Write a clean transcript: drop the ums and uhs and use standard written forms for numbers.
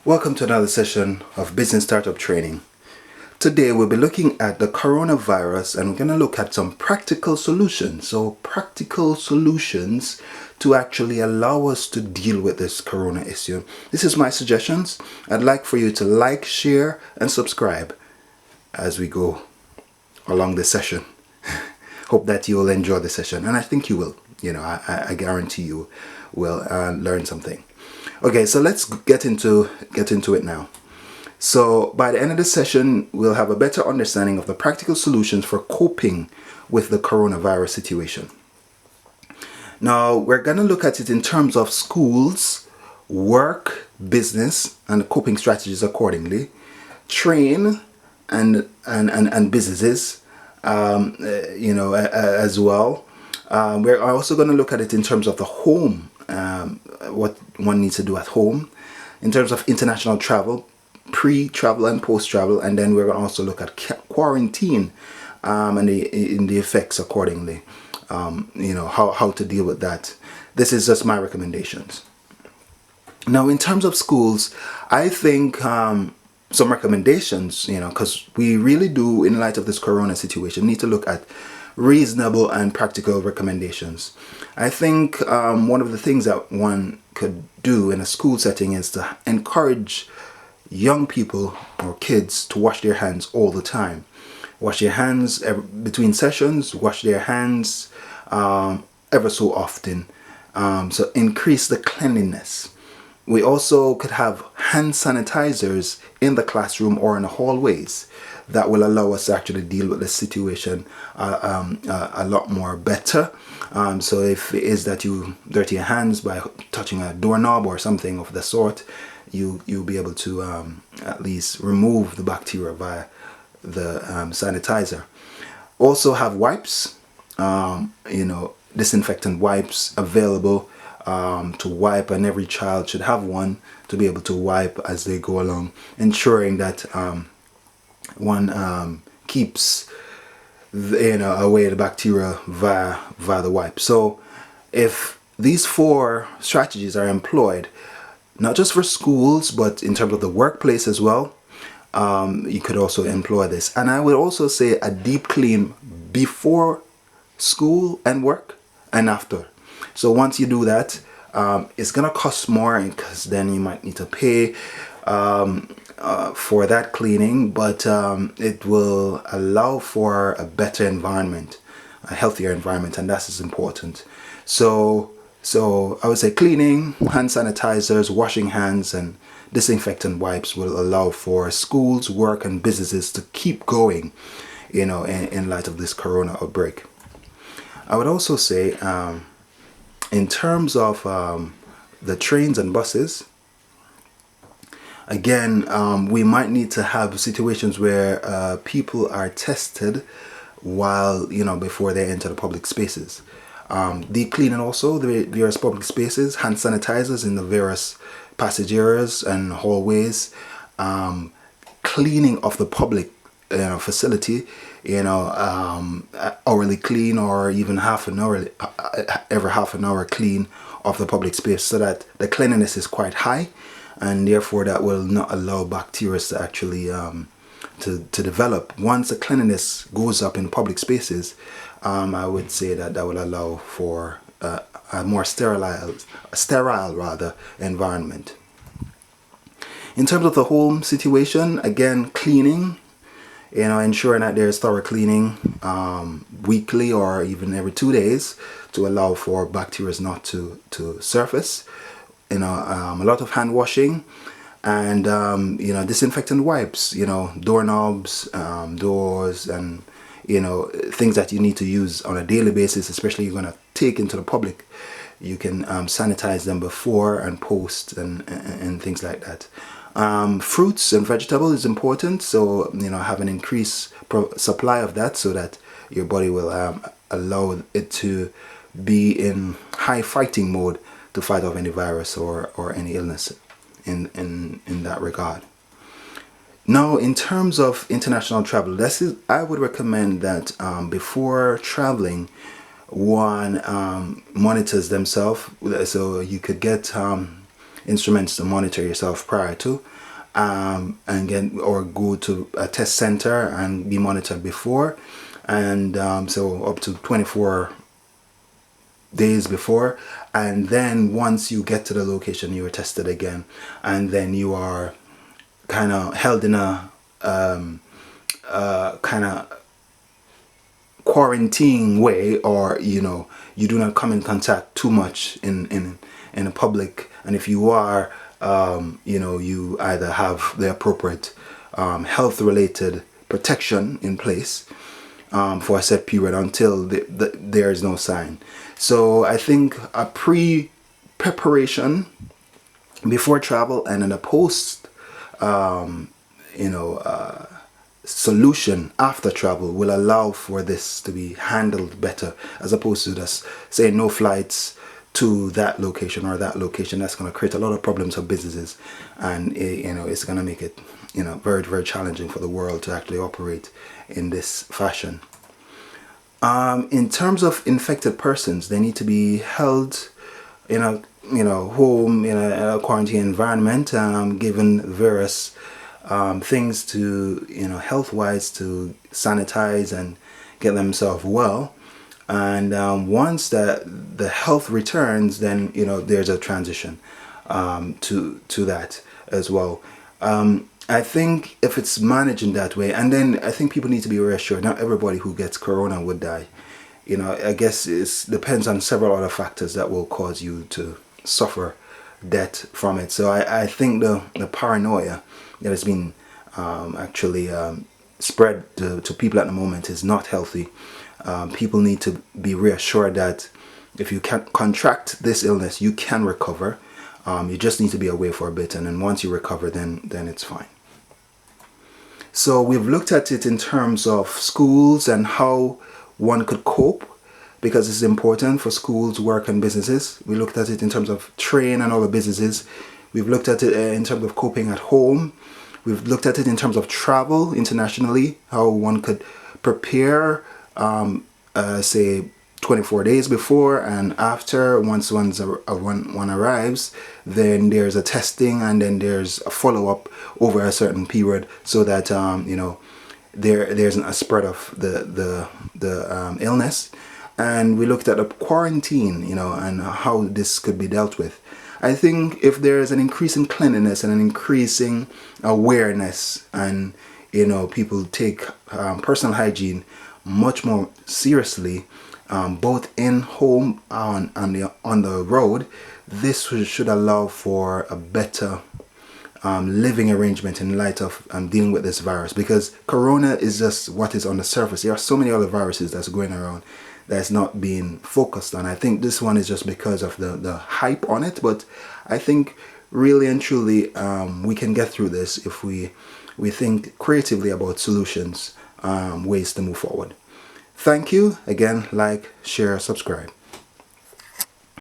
Welcome to another session of Business Startup Training. Today we'll be looking at the coronavirus and we're going to look at some practical solutions. So practical solutions to actually allow us to deal with this corona issue. This is my suggestions. I'd like for you to like, share and subscribe as we go along this session. Hope that you will enjoy the session, and I think you will. I guarantee you will learn something. Okay, so let's get into it now. So by the end of the session, we'll have a better understanding of the practical solutions for coping with the coronavirus situation. Now, we're going to look at it in terms of schools, work, business, and coping strategies accordingly, train and businesses, as well. We're also going to look at it in terms of the home, what one needs to do at home, in terms of international travel, pre-travel and post-travel, and then we're going to also look at quarantine and the effects accordingly. How to deal with that. This is just my recommendations. Now, in terms of schools, I think some recommendations, because we really do, in light of this corona situation, need to look at reasonable and practical recommendations. I think one of the things that one could do in a school setting is to encourage young people or kids to wash their hands all the time. Wash their hands between sessions, wash their hands ever so often. So increase the cleanliness. We also could have hand sanitizers in the classroom or in the hallways that will allow us to actually deal with the situation a lot more better. So if it is that you dirty your hands by touching a doorknob or something of the sort, you'll be able to at least remove the bacteria via the sanitizer. Also have wipes, disinfectant wipes available to wipe, and every child should have one to be able to wipe as they go along, ensuring that one keeps away the bacteria via the wipe. So if these 4 strategies are employed, not just for schools but in terms of the workplace as well, you could also employ this. And I would also say a deep clean before school and work and after. So once you do that, it's gonna cost more because then you might need to pay for that cleaning, but it will allow for a better environment, a healthier environment, and that is important. So I would say cleaning, hand sanitizers, washing hands, and disinfectant wipes will allow for schools, work, and businesses to keep going, in light of this corona outbreak. I would also say, in terms of the trains and buses, again, we might need to have situations where people are tested while, before they enter the public spaces. Deep cleaning also the various public spaces, hand sanitizers in the various passage areas and hallways, cleaning of the public facility, hourly clean, or even every half an hour clean of the public space, so that the cleanliness is quite high, and therefore that will not allow bacteria to actually to develop. Once the cleanliness goes up in public spaces, I would say that will allow for a more sterile environment. In terms of the home situation, again, cleaning, ensuring that there's thorough cleaning weekly or even every 2 days to allow for bacteria not to surface. A lot of hand washing and disinfectant wipes, doorknobs, doors, and things that you need to use on a daily basis, especially you're going to take into the public. You can sanitize them before and post and things like that. Fruits and vegetables is important, so have an increased supply of that so that your body will allow it to be in high fighting mode to fight off any virus or any illness in that regard. Now, in terms of international travel, I would recommend that before traveling, one monitors themselves. So you could get instruments to monitor yourself prior to, and get, or go to a test center and be monitored before, and so up to 24 days before, and then once you get to the location you are tested again, and then you are kind of held in a kind of quarantine way, or you do not come in contact too much in the public, and if you are, you either have the appropriate health related protection in place for a set period until there is no sign. So I think a preparation before travel and then a post solution after travel will allow for this to be handled better, as opposed to just saying no flights to that location or that location. That's going to create a lot of problems for businesses, and it's going to make it very, very challenging for the world to actually operate in this fashion. In terms of infected persons, they need to be held in a home, in a quarantine environment, given various things to health wise to sanitize and get themselves well. And once the health returns, then there's a transition to that as well. I think if it's managed in that way, and then I think people need to be reassured not everybody who gets corona would die. I guess it depends on several other factors that will cause you to suffer death from it. So I think the paranoia that has been actually spread to people at the moment is not healthy. People need to be reassured that if you can contract this illness, you can recover. You just need to be away for a bit, and then once you recover, then it's fine. So we've looked at it in terms of schools and how one could cope, because it's important for schools, work, and businesses. We looked at it in terms of trade and other businesses. We've looked at it in terms of coping at home. We've looked at it in terms of travel internationally, how one could prepare, say 24 days before and after. Once one arrives, then there's a testing, and then there's a follow-up over a certain period, so that there isn't a spread of the illness. And we looked at a quarantine, and how this could be dealt with. I think if there is an increasing cleanliness and an increasing awareness, and people take personal hygiene much more seriously, both in home and on the road, this should allow for a better living arrangement in light of dealing with this virus, because corona is just what is on the surface. There are so many other viruses that's going around that's not being focused on. I think this one is just because of the hype on it, but I think really and truly we can get through this if we think creatively about solutions, ways to move forward. Thank you again. Like, share, subscribe.